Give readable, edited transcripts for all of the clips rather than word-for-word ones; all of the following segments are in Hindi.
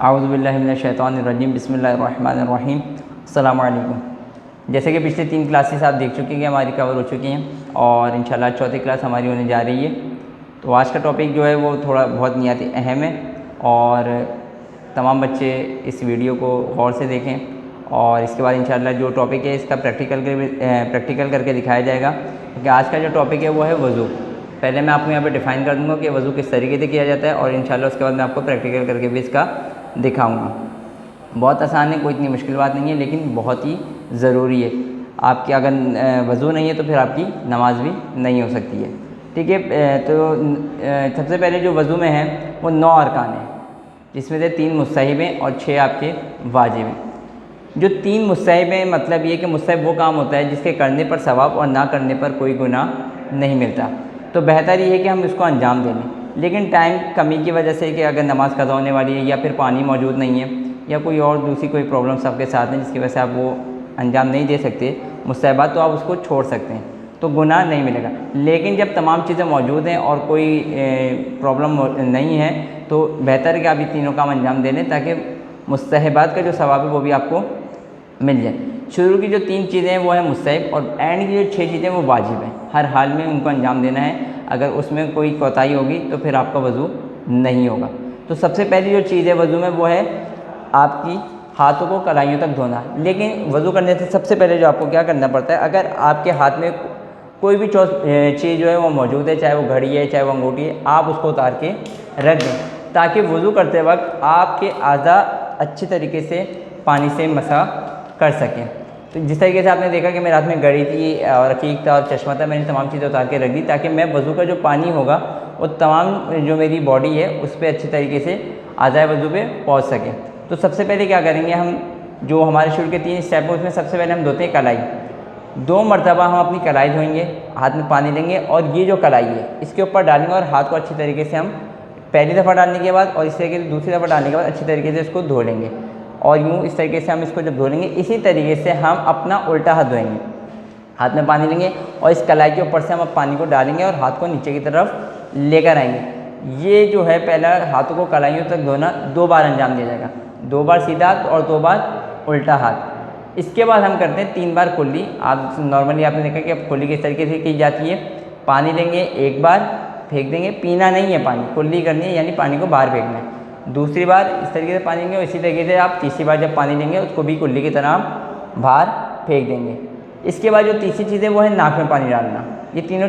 आऊज़ु बिल्लाहि मिनश शैतानिर रजीम बिस्मिल्लाहिर्रहमानिर्रहीम। अस्सलामु अलैकुम। जैसे कि पिछले 3 क्लासेस आप देख चुके हैं, हमारी कवर हो चुकी हैं और इंशाल्लाह चौथी क्लास हमारी होने जा रही है। तो आज का टॉपिक जो है वो थोड़ा बहुत निहायती अहम है और तमाम बच्चे इस वीडियो को गौर से देखें और इसके बाद इंशाल्लाह जो टॉपिक है इसका प्रैक्टिकल करके दिखाया जाएगा। क्योंकि आज का जो टॉपिक है वो है वज़ू। पहले मैं आपको यहाँ पे डिफ़ाइन कर दूँगा कि वज़ू किस तरीके से किया जाता है और इंशाल्लाह उसके बाद मैं आपको प्रैक्टिकल करके भी इसका दिखाऊंगा। बहुत आसान है, कोई इतनी मुश्किल बात नहीं है, लेकिन बहुत ही ज़रूरी है। आपकी अगर वज़ू नहीं है तो फिर आपकी नमाज भी नहीं हो सकती है। ठीक है, तो सबसे पहले जो वज़ू में है वो 9 अरकान हैं, जिसमें से 3 मुस्तहब हैं और 6 आपके वाजिब हैं। जो 3 मुस्तहब हैं मतलब ये कि मुस्तहब वो काम होता है जिसके करने पर सवाब और ना करने पर कोई गुनाह नहीं मिलता। तो बेहतर ये है कि हम इसको अंजाम दे लें, लेकिन टाइम कमी की वजह से कि अगर नमाज़ कज़ा होने वाली है या फिर पानी मौजूद नहीं है या कोई और दूसरी कोई प्रॉब्लम्स आपके साथ हैं जिसकी वजह से आप वो अंजाम नहीं दे सकते मुस्तहबात, तो आप उसको छोड़ सकते हैं, तो गुनाह नहीं मिलेगा। लेकिन जब तमाम चीज़ें मौजूद हैं और कोई प्रॉब्लम नहीं है तो बेहतर है कि आप ये तीनों काम अंजाम दे लें ताकि मुस्तहबात का जो सवाब है वो भी आपको मिल जाए। शुरू की जो 3 चीज़ें हैं वो है मुस्तहब और एंड की जो 6 चीज़ें वो वाजिब हैं। हर हाल में उनको अंजाम देना है। अगर उसमें कोई कोताही होगी तो फिर आपका वज़ू नहीं होगा। तो सबसे पहली जो चीज़ है वज़ू में वो है आपकी हाथों को कलाइयों तक धोना। लेकिन वज़ू करने से सबसे पहले जो आपको क्या करना पड़ता है, अगर आपके हाथ में कोई भी चीज़ जो है वो मौजूद है, चाहे वो घड़ी है चाहे वो अंगूठी है, आप उसको उतार के रख दें ताकि वज़ू करते वक्त आपके आज़ा अच्छी तरीके से पानी से मसा कर सकें। तो जिस तरीके से आपने देखा कि मेरे हाथ में घड़ी थी और रकीक था और चश्मा था, मैंने तमाम चीज़ें उतार के रख दी ताकि मैं वज़ू का जो पानी होगा वो तमाम जो मेरी बॉडी है उस पर अच्छी तरीके से आज़ाए वज़ू पे पहुँच सके। तो सबसे पहले क्या करेंगे हम, जो हमारे शुरू के 3 स्टेप है उसमें सबसे पहले हम धोते हैं कलाई। 2 मरतबा हम अपनी कलाई धोएंगे, हाथ में पानी लेंगे और ये जो कलाई है इसके ऊपर डालेंगे और हाथ को अच्छी तरीके से हम पहली दफ़ा डालने के बाद और इस तरीके से दूसरी दफ़ा डालने के बाद अच्छी तरीके से इसको धो लेंगे और यूँ इस तरीके से हम इसको जब धो लेंगे इसी तरीके से हम अपना उल्टा हाथ धोएंगे। हाथ में पानी लेंगे और इस कलाई के ऊपर से हम पानी को डालेंगे और हाथ को नीचे की तरफ लेकर आएंगे। ये जो है पहला हाथों को कलाइयों तक धोना 2 बार अंजाम दिया जाएगा, 2 बार सीधा हाथ और 2 बार उल्टा हाथ। इसके बाद हम करते हैं 3 बार कुल्ली। आप नॉर्मली आपने देखा कि अब कुल्ली किस तरीके से की जाती है। पानी लेंगे, 1 बार फेंक देंगे, पीना नहीं है पानी, कुल्ली करनी है यानी पानी को बाहर फेंकना है। दूसरी बार इस तरीके से पानी लेंगे और इसी तरीके से आप तीसरी बार जब पानी लेंगे उसको भी कुल्ली की तरह बाहर फेंक देंगे। इसके बाद जो तीसरी चीज़ है वो है नाक में पानी डालना। ये तीनों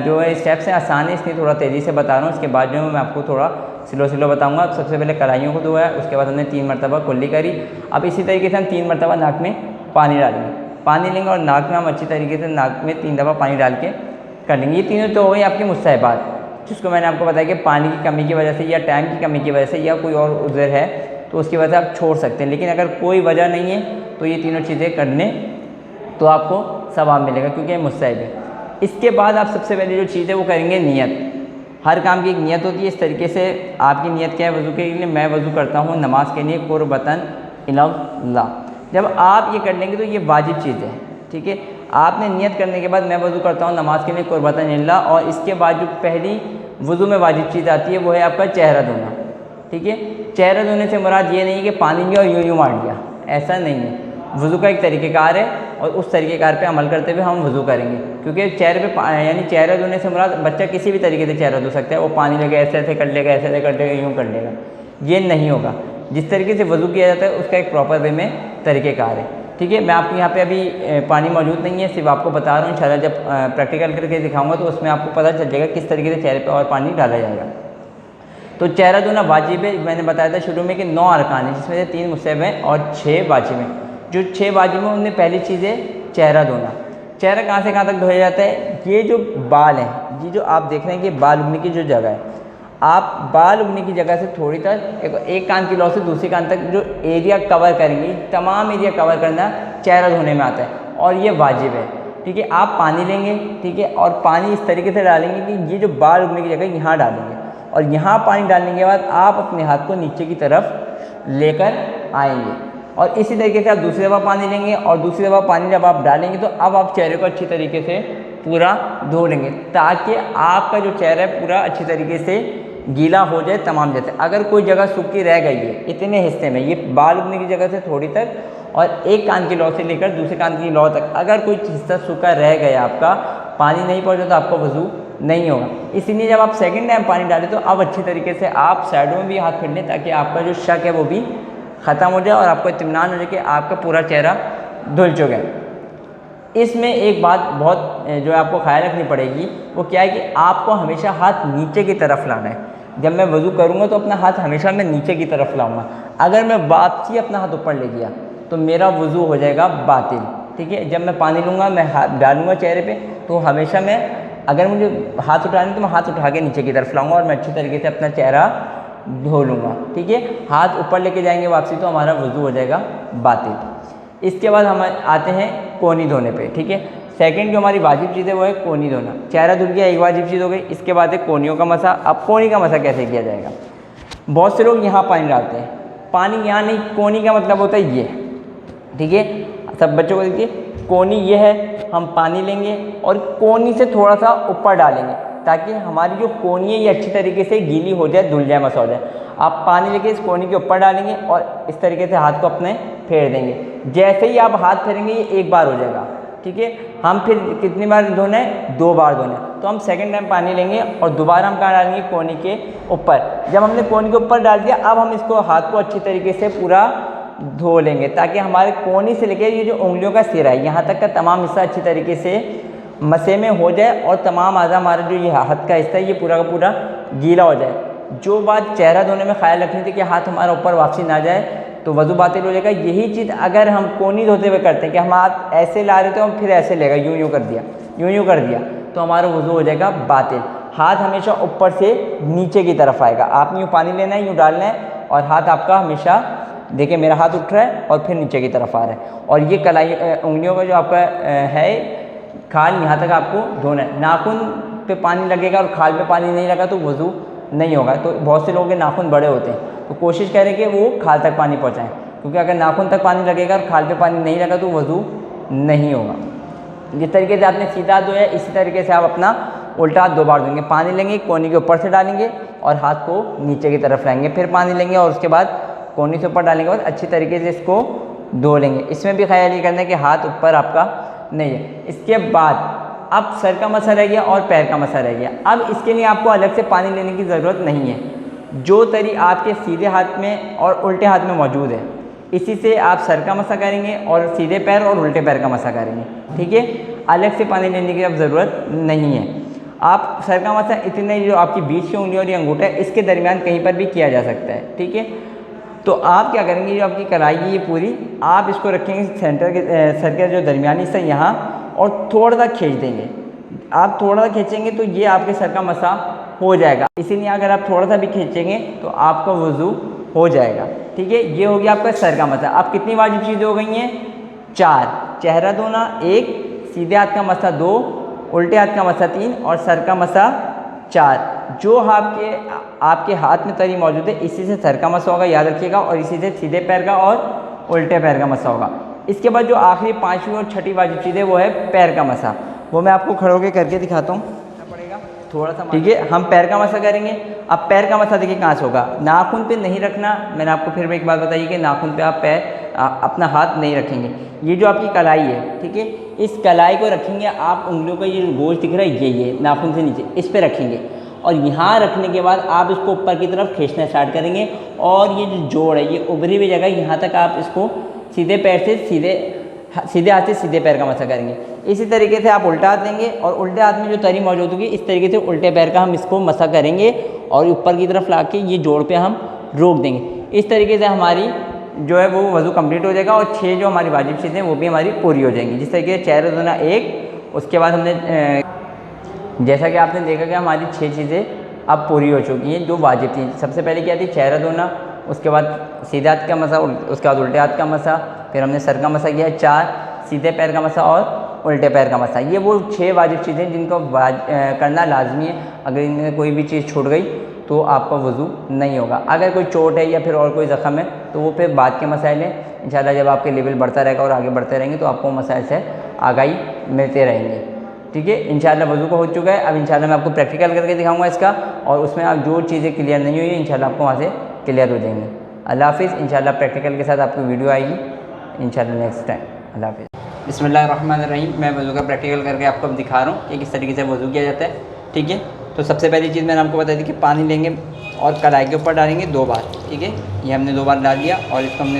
जो है स्टेप्स हैं आसान है, इसलिए थोड़ा तेज़ी से बता रहा हूँ। इसके बाद जो है मैं आपको थोड़ा स्लो बताऊँगा। सबसे पहले कलाइयों को धोया, उसके बाद हमने 3 मरतबा कुल्ली करी। अब इसी तरीके से हम 3 मरतबा नाक में पानी डालेंगे, पानी लेंगे और नाक में हम अच्छी तरीके से नाक में 3 दफ़ा पानी डाल के कर लेंगे। ये तीनों तो हो गई आपकी मुस्तहबात, जिसको मैंने आपको बताया कि पानी की कमी की वजह से या टाइम की कमी की वजह से या कोई और उज़र है तो उसकी वजह से आप छोड़ सकते हैं। लेकिन अगर कोई वजह नहीं है तो ये तीनों चीज़ें करने तो आपको सवाब मिलेगा क्योंकि ये मुस्तहब है। इसके बाद आप सबसे पहले जो चीज़ है वो करेंगे नियत। हर काम की एक नियत होती है। इस तरीके से आपकी नियत क्या है वज़ू के लिए, मैं वज़ू करता हूँ नमाज के लिए कुर्बतन इलल्लाह। जब आप ये कर लेंगे तो ये वाजिब चीज़ है। ठीक है, आपने नियत करने के बाद मैं वज़ू करता हूँ नमाज के लिए कुर्बतन इल्लाह, और इसके बाद जो पहली वज़ू में वाजिब चीज़ आती है वो है आपका चेहरा धोना। ठीक है, चेहरा धोने से मुराद ये नहीं है कि पानी लिया और यूँ मार दिया, ऐसा नहीं है। वज़ू का एक तरीक़ेकार है और उस तरीक़ेकार पे अमल करते हुए हम वज़ू करेंगे। क्योंकि चेहरे पे यानी चेहरा धोने से मुराद बच्चा किसी भी तरीके से चेहरा धो सकता है, वो पानी लेके ऐसे ऐसे कर लेगा, ऐसे ऐसे कर लेगा, यूँ कर लेगा, ये नहीं होगा। जिस तरीके से वज़ू किया जाता है उसका एक प्रॉपर वे में तरीक़ेकार है। ठीक है, मैं आपको यहाँ पे अभी पानी मौजूद नहीं है, सिर्फ आपको बता रहा हूँ। इंशाल्लाह जब प्रैक्टिकल करके दिखाऊंगा तो उसमें आपको पता चल जाएगा किस तरीके से चेहरे पे और पानी डाला जाएगा। तो चेहरा धोना वाजिब है। मैंने बताया था शुरू में कि 9 अरकान हैं, जिसमें से 3 मुस्तहब हैं और 6 वाजिब हैं। जो 6 वाजिब हैं उनमें पहली चीज़ है चेहरा धोना। चेहरा कहाँ से कहाँ तक धोया जाता है, ये जो बाल हैं, ये जो आप देख रहे हैं कि बाल उगने की जो जगह है, आप बाल उगने की जगह से थोड़ी तक एक कान की लौ से दूसरे कान तक जो एरिया कवर करेंगे, तमाम एरिया कवर करना चेहरा धोने में आता है और ये वाजिब है। ठीक है, आप पानी लेंगे, ठीक है, और पानी इस तरीके से डालेंगे कि ये जो बाल उगने की जगह यहाँ डालेंगे और यहाँ पानी डालने के बाद आप अपने हाथ को नीचे की तरफ लेकर आएंगे और इसी तरीके से आप दूसरी दफ़ा पानी लेंगे और दूसरी दफ़ा पानी जब आप डालेंगे तो अब आप चेहरे को अच्छी तरीके से पूरा धो लेंगे ताकि आपका जो चेहरा है पूरा अच्छी तरीके से गीला हो जाए तमाम जैसे। अगर कोई जगह सूखी रह गई है इतने हिस्से में, ये बाल उगने की जगह से थोड़ी तक और एक कान की लौ से लेकर दूसरे कान की लौ तक, अगर कोई हिस्सा सूखा रह गया आपका, पानी नहीं पहुँचा तो आपका वज़ू नहीं होगा। इसीलिए जब आप सेकंड टाइम पानी डालें तो अब अच्छी तरीके से आप साइडों में भी हाथ फेर लें, ताकि आपका जो शक है वो भी ख़त्म हो जाए और आपको इत्मीनान हो जाए कि आपका पूरा चेहरा धुल चुका है। इसमें एक बात बहुत जो है आपको ख्याल रखनी पड़ेगी, वो क्या है कि आपको हमेशा हाथ नीचे की तरफ लाना है। जब मैं वज़ू करूँगा तो अपना हाथ हमेशा मैं नीचे की तरफ लाऊंगा। अगर मैं वापसी अपना हाथ ऊपर ले गया तो मेरा वज़ू हो जाएगा बातिल, ठीक है। जब मैं पानी लूँगा, मैं हाथ डालूँगा चेहरे पे, तो हमेशा मैं, अगर मुझे हाथ उठाने तो मैं हाथ उठा के नीचे की तरफ लाऊंगा और मैं अच्छी तरीके से अपना चेहरा धो लूँगा, ठीक है। हाथ ऊपर लेके जाएंगे वापसी तो हमारा वज़ू हो जाएगा बातिल। इसके बाद हम आते हैं कोहनी धोने पे, ठीक है। सेकंड जो हमारी वाजिब चीज़ है वो है कोहनी धोना। चेहरा धुल गया, एक वाजिब चीज़ हो गई। इसके बाद है कोहनियों का मसा। अब कोहनी का मसा कैसे किया जाएगा? बहुत से लोग यहाँ पानी डालते हैं, पानी यहाँ नहीं, कोहनी का मतलब होता है ये, ठीक है। सब बच्चों को देखिए, कोहनी ये है, हम पानी लेंगे और कोहनी से थोड़ा सा ऊपर डालेंगे ताकि हमारी जो कोहनी है ये अच्छी तरीके से गीली हो जाए, धुल जाए, मसा हो जाए। आप पानी लेके इस कोहनी के ऊपर डालेंगे और इस तरीके से हाथ को अपने फेर देंगे। जैसे ही आप हाथ फेरेंगे ये एक बार हो जाएगा, ठीक है। हम फिर कितनी बार धोना है? 2 बार धोना है। तो हम सेकंड टाइम पानी लेंगे और दोबारा हम कहाँ डालेंगे? कोहनी के ऊपर। जब हमने कोहनी के ऊपर डाल दिया, अब हम इसको हाथ को अच्छी तरीके से पूरा धो लेंगे ताकि हमारे कोहनी से लेकर ये जो उंगलियों का सिरा है यहाँ तक का तमाम हिस्सा अच्छी तरीके से मसे में हो जाए और तमाम आज़ा हमारा जो ये हाथ का हिस्सा है ये पूरा का पूरा गीला हो जाए। जो बात चेहरा धोने में ख्याल रखनी थी कि हाथ हमारा ऊपर वापसी ना जाए तो वज़ू बातिल हो जाएगा। यही चीज़ अगर हम कोहनी धोते हुए करते हैं कि हम हाथ ऐसे ला रहे थे और फिर ऐसे लेगा, यूँ कर दिया, यूँ कर दिया, तो हमारा वज़ू हो जाएगा बातिल। हाथ हमेशा ऊपर से नीचे की तरफ आएगा। आपने यूँ पानी लेना है, यूँ डालना है और हाथ आपका हमेशा, देखिए मेरा हाथ उठ रहा है और फिर नीचे की तरफ आ रहा है। और ये कलाई उंगलियों का जो आपका है खाल, यहाँ तक आपको धोना है। नाखून पे पानी लगेगा और खाल पे पानी नहीं लगा तो वज़ू नहीं होगा। तो बहुत से लोगों के नाखून बड़े होते हैं, तो कोशिश करें कि वो खाल तक पानी पहुँचाएँ, क्योंकि अगर नाखून तक पानी लगेगा और खाल पे पानी नहीं लगा तो वज़ू नहीं होगा। जिस तरीके से आपने सीधा धोया इसी तरीके से आप अपना उल्टा हाथ 2 बार धोएंगे। पानी लेंगे, कोहनी के ऊपर से डालेंगे और हाथ को नीचे की तरफ लाएंगे, फिर पानी लेंगे और उसके बाद कोहनी से ऊपर डालने के बाद अच्छी तरीके से इसको धो लेंगे। इसमें भी ख्याल ये करना है कि हाथ ऊपर आपका नहीं है। इसके बाद अब सर का मसा रह गया और पैर का मसा रह गया। अब इसके लिए आपको अलग से पानी लेने की ज़रूरत नहीं है। जो तरी आपके सीधे हाथ में और उल्टे हाथ में मौजूद है, इसी से आप सर का मसा करेंगे और सीधे पैर और उल्टे पैर का मसा करेंगे, ठीक है। अलग से पानी लेने की अब ज़रूरत नहीं है। आप सर का मसा इतने जो आपकी बीच की उंगली और ये अंगूठा है इसके दरमियान कहीं पर भी किया जा सकता है, ठीक है। तो आप क्या करेंगे, जो आपकी कलाई है ये पूरी आप इसको रखेंगे सेंटर के सर के जो दरमियानी हिस्सा यहाँ और थोड़ा सा खींच देंगे। आप थोड़ा सा खींचेंगे तो ये आपके सर का मसा हो जाएगा। इसीलिए अगर आप थोड़ा सा भी खींचेंगे तो आपका वज़ू हो जाएगा, ठीक है। ये हो गया आपका सर का मसा। अब कितनी वाजिब चीज़ें हो गई हैं? 4। चेहरा धोना 1, सीधे हाथ का मसा 2, उल्टे हाथ का मसा 3 और सर का मसा 4। जो आपके हाथ में तरी मौजूद है इसी से सर का मसा होगा, याद रखिएगा, और इसी से सीधे पैर का और उल्टे पैर का मसा होगा। इसके बाद जो आखिरी 5वीं और छठी वाजिब चीज़ है वो है पैर का मसा। वो मैं आपको खड़े होकर करके दिखाता हूँ, थोड़ा सा, ठीक है। हम पैर का मसा करेंगे। अब पैर का मसा देखिए कहाँ से होगा, नाखून पे नहीं रखना। मैंने आपको फिर एक बात बताई कि नाखून पे आप अपना हाथ नहीं रखेंगे। ये जो आपकी कलाई है, ठीक है, इस कलाई को रखेंगे आप, उंगलियों का ये गोश्त दिख रहा है ये नाखून से नीचे इस पर रखेंगे और यहाँ रखने के बाद आप इसको ऊपर की तरफ खींचना स्टार्ट करेंगे और ये जो जोड़ है ये उभरी हुई जगह यहाँ तक आप इसको सीधे पैर से सीधे हाथ से सीधे पैर का मसा करेंगे। इसी तरीके से आप उल्टा हाथ लेंगे और उल्टे हाथ में जो तरी मौजूद होगी इस तरीके से उल्टे पैर का हम इसको मसा करेंगे और ऊपर की तरफ ला के ये जोड़ पे हम रोक देंगे। इस तरीके से हमारी जो है वो वज़ू कंप्लीट हो जाएगा और 6 जो हमारी वाजिब चीज़ें हैं वो भी हमारी पूरी हो जाएंगी। जिस तरीके से चेहरा धोना 1, उसके बाद हमने जैसा कि आपने देखा कि हमारी 6 चीज़ें अब पूरी हो चुकी हैं जो वाजिब थी। सबसे पहले क्या थी? चेहरा धोना, उसके बाद सीधे हाथ का मसा, उसके बाद उल्टे हाथ का मसा, फिर हमने सर का मसा किया 4, सीधे पैर का मसा और उल्टे पैर का मसा। ये वो 6 वाजिब चीज़ें जिनको करना लाजमी है। अगर इनमें कोई भी चीज़ छूट गई तो आपका वज़ू नहीं होगा। अगर कोई चोट है या फिर और कोई ज़ख़म है तो वो फिर बाद के मसाइल हैं। इंशाल्लाह जब आपके लेवल बढ़ता रहेगा और आगे बढ़ते रहेंगे तो आपको मसाइल से आगाही मिलते रहेंगे। ठीक है। इंशाल्लाह वज़ू का हो चुका है। अब इंशाल्लाह मैं आपको प्रैक्टिकल करके दिखाऊंगा इसका, और उसमें आप जो चीज़ें क्लियर नहीं हुई इंशाल्लाह आपको वहाँ से क्लियर हो जाएंगी। अल्लाह हाफ़िज़। इंशाल्लाह प्रैक्टिकल के साथ आपको वीडियो आएगी इंशाल्लाह नेक्स्ट टाइम। अल्लाह हाफ़िज़। बिस्मिल्लाहिर्रहमानिर्रहीम। मैं वज़ू का प्रैक्टिकल करके आपको अब दिखा रहा हूँ कि किस तरीके से वज़ू किया जाता है, ठीक है। तो सबसे पहली चीज़ मैंने आपको बताई थी कि पानी लेंगे और कढ़ाई के ऊपर डालेंगे 2 बार, ठीक है। ये हमने 2 बार डाल दिया और इसको हमने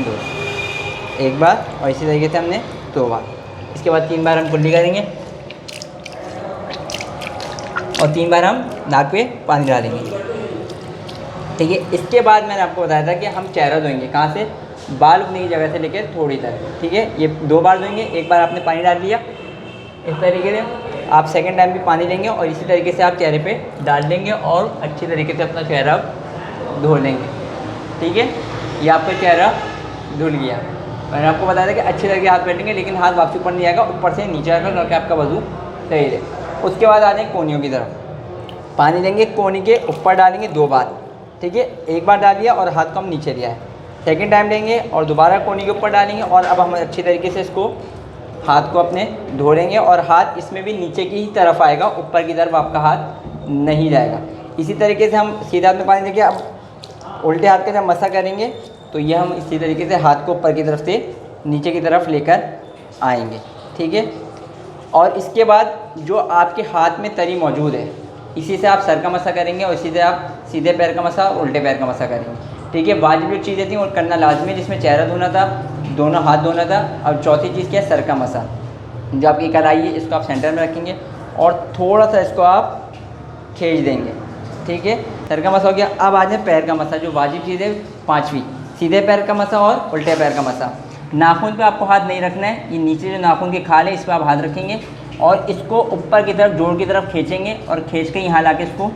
1 बार और इसी तरीके से हमने 2 बार। इसके बाद 3 बार हम कुल्ली करेंगे और 3 बार हम नाक पे पानी डालेंगे, ठीक है। इसके बाद मैंने आपको बताया था कि हम चेहरा धोएंगे, कहाँ से, बाल उठने की जगह से लेकर थोड़ी तक, ठीक है। ये 2 बार धोएंगे। 1 बार आपने पानी डाल दिया, इस तरीके से आप सेकंड टाइम भी पानी लेंगे और इसी तरीके से आप चेहरे पे डाल देंगे और अच्छी तरीके से अपना चेहरा धो लेंगे, ठीक है। ये आपका चेहरा धुल गया। मैंने आपको बताया था कि अच्छी तरीके हाथ बैठेंगे, लेकिन हाथ वापस ऊपर नहीं आएगा, ऊपर से नीचे आएगा, ताकि आपका वज़ू सही रहे। उसके बाद आ जाएंगे कोनियों की तरफ। पानी लेंगे, कोनी के ऊपर डालेंगे 2 बार, ठीक है। 1 बार डाल दिया और हाथ को हम नीचे लिया है। सेकेंड टाइम लेंगे और दोबारा कोनी के ऊपर डालेंगे और अब हम अच्छी तरीके से इसको हाथ को अपने धो लेंगे और हाथ इसमें भी नीचे की ही तरफ आएगा, ऊपर की तरफ आपका हाथ नहीं जाएगा। इसी तरीके से हम सीधे हाथ में पानी लेके अब उल्टे हाथ का जब मसा करेंगे तो ये हम इसी तरीके से हाथ को ऊपर की तरफ से नीचे की तरफ लेकर आएंगे, ठीक है। और इसके बाद जो आपके हाथ में तरी मौजूद है, इसी से आप सर का मसा करेंगे और इसी से आप सीधे पैर का मसा और उल्टे पैर का मसा करेंगे, ठीक है। वाजिब जो चीज़ें थी वो करना लाजमी है, जिसमें चेहरा धोना था, दोनों हाथ धोना था। और चौथी चीज़ क्या है, सर का मसा। जो आपकी कढ़ाई है इसको आप सेंटर में रखेंगे और थोड़ा सा इसको आप खींच देंगे, ठीक है। सर का मसा हो गया। अब आ जाए पैर का मसा, जो वाजिब चीज़ है 5वीं, सीधे पैर का मसा और उल्टे पैर का मसा। नाखून पे आपको हाथ नहीं रखना है, ये नीचे जो नाखून की खाल है इस पर आप हाथ रखेंगे और इसको ऊपर की तरफ जोड़ की तरफ खींचेंगे और खींच के यहाँ ला के इसको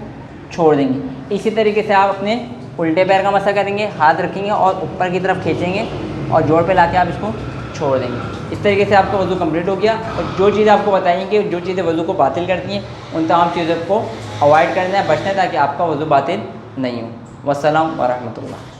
छोड़ देंगे। इसी तरीके से आप अपने उल्टे पैर का मसा करेंगे, हाथ रखेंगे और ऊपर की तरफ खींचेंगे और जोड़ पे ला के आप इसको छोड़ देंगे। इस तरीके से आपका वज़ू कंप्लीट हो गया। और जो चीज़ें आपको बताएंगे, जो चीज़ें वज़ू को बातिल करती हैं, उन तमाम चीज़ों को अवॉइड करना है, बचना है, ताकि आपका वज़ू बातिल नहीं हो। वस्सलाम व रहमतुल्लाह।